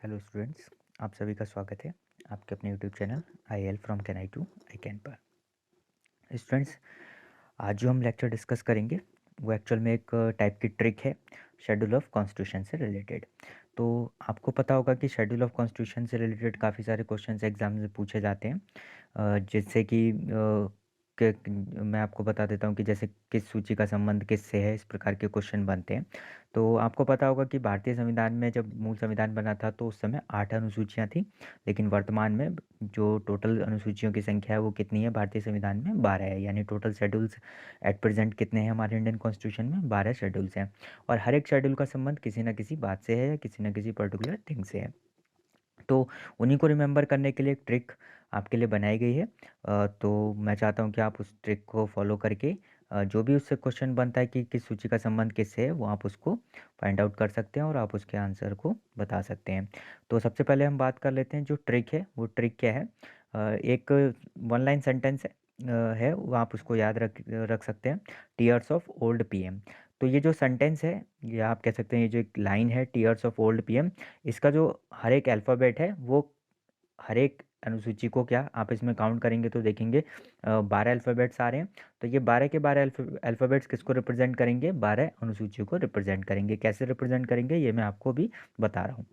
Hello students, आप सभी का स्वागत है आपके अपने यूट्यूब चैनल आई एल फ्रॉम कैन आई टू आई कैन पर। स्टूडेंट्स, आज जो हम लेक्चर डिस्कस करेंगे वो एक्चुअल में एक टाइप की ट्रिक है शेड्यूल ऑफ कॉन्स्टिट्यूशन से रिलेटेड। तो आपको पता होगा कि शेड्यूल ऑफ कॉन्स्टिट्यूशन से रिलेटेड काफ़ी सारे क्वेश्चंस एग्जाम में पूछे जाते हैं, जिससे कि मैं आपको बता देता हूँ कि जैसे किस सूची का संबंध किससे है, इस प्रकार के क्वेश्चन बनते हैं। तो आपको पता होगा कि भारतीय संविधान में जब मूल संविधान बना था तो उस समय 8 अनुसूचियाँ थी, लेकिन वर्तमान में जो टोटल अनुसूचियों की संख्या है वो कितनी है भारतीय संविधान में? 12 है। यानी टोटल शेड्यूल्स एट प्रेजेंट कितने हैं हमारे इंडियन कॉन्स्टिट्यूशन में? 12 शेड्यूल्स हैं। और हर एक शेड्यूल का संबंध किसी न किसी बात से है या किसी न किसी पर्टिकुलर थिंग से है। तो उन्हीं को रिमेंबर करने के लिए एक ट्रिक आपके लिए बनाई गई है। तो मैं चाहता हूँ कि आप उस ट्रिक को फॉलो करके जो भी उससे क्वेश्चन बनता है कि किस सूची का संबंध किससे है, वो आप उसको फाइंड आउट कर सकते हैं और आप उसके आंसर को बता सकते हैं। तो सबसे पहले हम बात कर लेते हैं जो ट्रिक है वो ट्रिक क्या है। एक वन लाइन सेंटेंस है वो आप उसको याद रख रख सकते हैं, टीयर्स ऑफ ओल्ड पीएम। तो ये जो सेंटेंस है, ये आप कह सकते हैं, ये जो एक लाइन है टीयर्स ऑफ ओल्ड पीएम, इसका जो हर एक अल्फ़ाबेट है वो हर एक अनुसूची को, क्या आप इसमें काउंट करेंगे तो देखेंगे 12 अल्फ़ाबेट्स आ रहे हैं। तो ये 12 के 12 अल्फ़ाबेट्स किसको रिप्रेजेंट करेंगे? 12 अनुसूचियों को रिप्रेजेंट करेंगे। कैसे रिप्रेजेंट करेंगे ये मैं आपको भी बता रहा हूँ।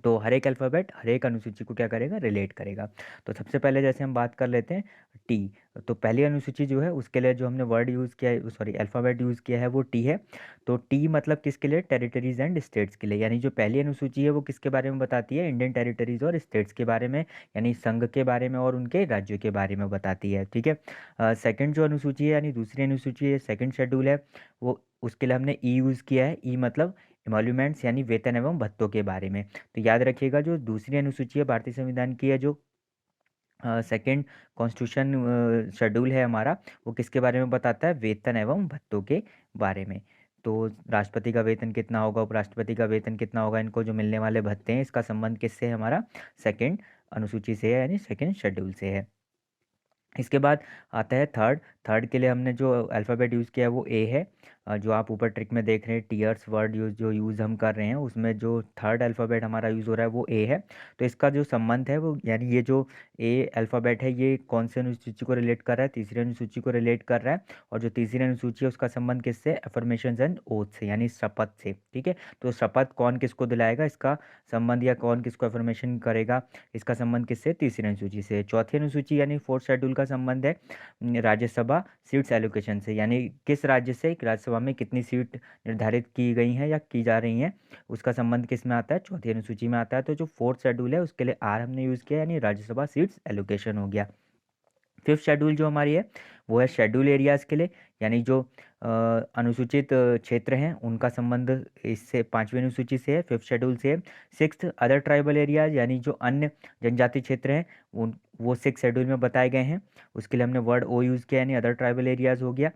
तो हर एक अल्फ़ाबेट हर एक अनुसूची को क्या करेगा? रिलेट करेगा। तो सबसे पहले जैसे हम बात कर लेते हैं टी। तो पहली अनुसूची जो है उसके लिए जो हमने वर्ड यूज़ किया है, सॉरी अल्फ़ाबेट यूज़ किया है, वो टी है। तो टी मतलब किसके लिए? टेरिटरीज़ एंड स्टेट्स के लिए। यानी जो पहली अनुसूची है वो किसके बारे में बताती है? इंडियन टेरिटरीज़ और स्टेट्स के बारे में, यानी संघ के बारे में और उनके राज्यों के बारे में बताती है। ठीक है। सेकंड जो अनुसूची है यानी दूसरी अनुसूची है, सेकंड शेड्यूल है, वो उसके लिए हमने ई यूज़ किया है। ई मतलब एमोल्यूमेंट्स यानी वेतन एवं भत्तों के बारे में। तो याद रखिएगा जो दूसरी अनुसूची है भारतीय संविधान की है, जो सेकंड कॉन्स्टिट्यूशन शेड्यूल है हमारा, वो किसके बारे में बताता है? वेतन एवं भत्तों के बारे में। तो राष्ट्रपति का वेतन कितना होगा, उपराष्ट्रपति का वेतन कितना होगा, इनको जो मिलने वाले भत्ते हैं, इसका संबंध किससे है? हमारा सेकंड अनुसूची से है, यानी सेकंड शेड्यूल से है। इसके बाद आता है थर्ड। थर्ड के लिए हमने जो अल्फ़ाबेट यूज़ किया है वो ए है। जो आप ऊपर ट्रिक में देख रहे हैं टीयर्स वर्ड यूज़ हम कर रहे हैं, उसमें जो थर्ड अल्फ़ाबेट हमारा यूज़ हो रहा है वो ए है। तो इसका जो संबंध है वो, यानी ये जो ए अल्फ़ाबेट है ये कौन से अनुसूची को रिलेट कर रहा है? तीसरी अनुसूची को रिलेट कर रहा है। और जो तीसरी अनुसूची है उसका संबंध किससे? अफर्मेशंस एंड ओथ से, यानी शपथ से। ठीक है। तो शपथ कौन किसको दिलाएगा, इसका संबंध, या कौन किसको अफर्मेशन करेगा, इसका संबंध किससे? तीसरी अनुसूची से। चौथी अनुसूची यानी फोर्थ शेड्यूल का संबंध है राज्यसभा सीट्स एलोकेशन से, यानी किस राज्य से राज्यसभा में कितनी सीट निर्धारित की गई हैं या की जा रही हैं, उसका संबंध किस में आता है? चौथी अनुसूची में आता है। तो जो फोर्थ शेड्यूल है उसके लिए आर हमने यूज़ किया, यानी राज्यसभा सीट्स एलोकेशन हो गया। फिफ्थ शेड्यूल जो हमारी है वो है शेड्यूल एरियाज़ के लिए, यानी जो अनुसूचित क्षेत्र हैं उनका संबंध इससे पांचवी अनुसूची से है, फिफ्थ शेड्यूल से है। सिक्स्थ अदर ट्राइबल एरियाज, यानी जो अन्य जनजाति क्षेत्र हैं उन वो सिक्स शेड्यूल में बताए गए हैं, उसके लिए हमने वर्ड ओ यूज़ किया, यानी अदर ट्राइबल एरियाज हो गया।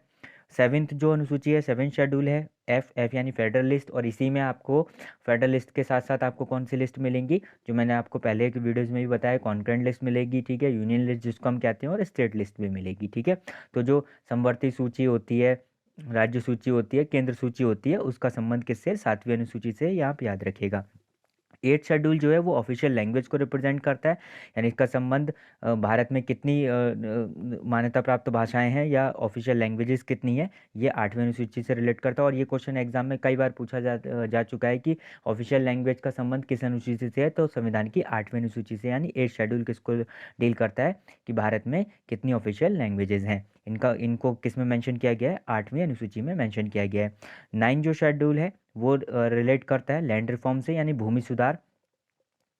सेवेंथ जो अनुसूची है, सेवेंथ शेड्यूल है, एफ एफ यानी फेडरल लिस्ट, और इसी में आपको फेडरल लिस्ट के साथ साथ आपको कौन सी लिस्ट मिलेंगी, जो मैंने आपको पहले के वीडियोज़ में भी बताया, कॉन्करेंट लिस्ट मिलेगी। ठीक है। यूनियन लिस्ट जिसको हम कहते हैं, और स्टेट लिस्ट भी मिलेगी। ठीक है। तो जो समवर्ती सूची होती है, राज्य सूची होती है, केंद्र सूची होती है, उसका संबंध किससे? सातवीं अनुसूची से, ये आप याद रखिएगा। एट शेड्यूल जो है वो ऑफिशियल लैंग्वेज को रिप्रेजेंट करता है, यानी इसका संबंध भारत में कितनी मान्यता प्राप्त भाषाएं हैं या ऑफिशियल लैंग्वेजेस कितनी है, ये आठवीं अनुसूची से रिलेट करता है। और ये क्वेश्चन एग्जाम में कई बार पूछा जा चुका है कि ऑफिशियल लैंग्वेज का संबंध किस अनुसूची से है, तो संविधान की आठवीं अनुसूची से, यानी एट शेड्यूल किसको डील करता है कि भारत में कितनी ऑफिशियल लैंग्वेजेस हैं, इनको किस में मेंशन किया गया है? आठवीं अनुसूची में मेंशन किया गया है। नाइन जो शेड्यूल है वो रिलेट करता है लैंड रिफॉर्म से, यानी भूमि सुधार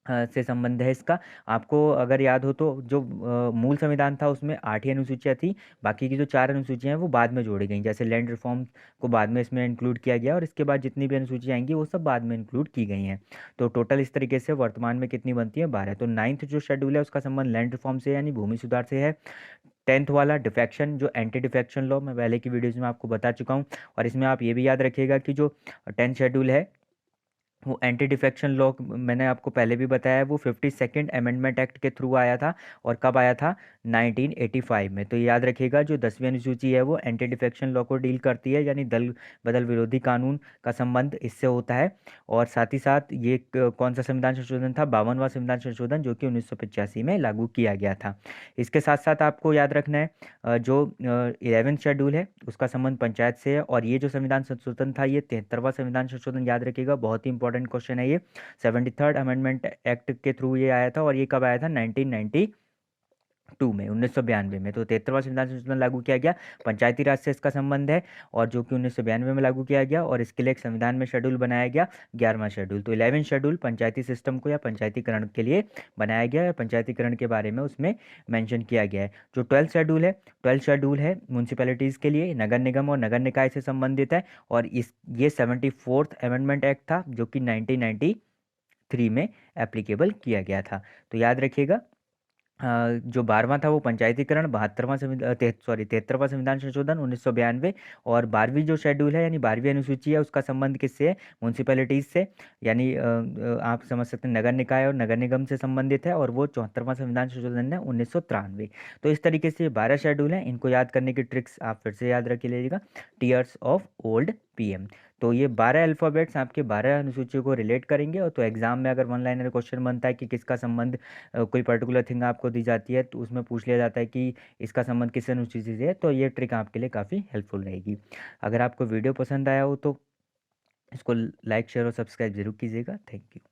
से संबंध है इसका। आपको अगर याद हो तो जो मूल संविधान था उसमें आठ ही अनुसूचियाँ थी, बाकी की जो चार अनुसूचियाँ हैं वो बाद में जोड़ी गई, जैसे लैंड रिफॉर्म को बाद में इसमें इंक्लूड किया गया, और इसके बाद जितनी भी अनुसूचियाँ आएंगी वो सब बाद में इंक्लूड की गई हैं। तो टोटल इस तरीके से वर्तमान में कितनी बनती है? 12। तो नाइन्थ जो शेड्यूल है उसका संबंध लैंड रिफॉर्म से, यानी भूमि सुधार से है। टेंथ वाला डिफेक्शन, जो एंटी डिफेक्शन लॉ, मैं पहले की वीडियोज़ में आपको बता चुका हूँ। और इसमें आप ये भी याद रखिएगा कि जो टेंथ शेड्यूल है वो एंटी डिफेक्शन लॉ मैंने आपको पहले भी बताया है, वो 52nd अमेंडमेंट एक्ट के थ्रू आया था। और कब आया था? 1985 में। तो याद रखिएगा, जो 10वीं अनुसूची है वो एंटी डिफेक्शन लॉ को डील करती है, यानी दल बदल विरोधी कानून का संबंध इससे होता है। और साथ ही साथ ये कौन सा संविधान संशोधन था? 52वां संविधान संशोधन, जो कि 1985 में लागू किया गया था। इसके साथ साथ आपको याद रखना है, जो 11th शेड्यूल है उसका संबंध पंचायत से है। और ये जो संविधान संशोधन था, ये 73वां संविधान संशोधन, याद रखिएगा, बहुत ही इंपॉर्टेंट क्वेश्चन है ये। 73rd अमेंडमेंट एक्ट के थ्रू ये आया था। और ये कब आया था? 1992 में, 1992 में। तो 73वां संविधान संशोधन लागू किया गया, पंचायती राज से इसका संबंध है, और जो कि 1992 में लागू किया गया। और इसके लिए एक संविधान में शेड्यूल बनाया गया, 11वां शेड्यूल। तो 11 शेड्यूल पंचायती सिस्टम को या पंचायतीकरण के लिए बनाया गया है, पंचायतीकरण के बारे में उसमें मेंशन किया गया है। जो 12th शेड्यूल है म्यूनसिपैलिटीज़ के लिए, नगर निगम और नगर निकाय से संबंधित है। और इस ये 74th अमेंडमेंट एक्ट था, जो कि 1993 में एप्लीकेबल किया गया था। तो याद रखिएगा, जो 12वां था वो पंचायतीकरण, 73वां संविधान संशोधन 1992। और 12वीं जो शेड्यूल है, यानी 12वीं अनुसूची है, उसका संबंध किससे है? म्यूनसिपैलिटीज से, यानी आप समझ सकते हैं नगर निकाय और नगर निगम से संबंधित है। और वो 74वां संविधान संशोधन है 1993। तो इस तरीके से 12 शेड्यूल हैं, इनको याद करने की ट्रिक्स आप फिर से याद रख लीजिएगा। Tears of old PM. तो ये 12 अल्फ़ाबेट्स आपके 12 अनुसूचियों को रिलेट करेंगे। और तो एग्जाम में अगर वन लाइनर क्वेश्चन बनता है कि किसका संबंध, कोई पर्टिकुलर थिंग आपको दी जाती है तो उसमें पूछ लिया जाता है कि इसका संबंध किस अनुसूची से है, तो ये ट्रिक आपके लिए काफ़ी हेल्पफुल रहेगी। अगर आपको वीडियो पसंद आया हो तो इसको लाइक शेयर और सब्सक्राइब जरूर कीजिएगा। Thank you.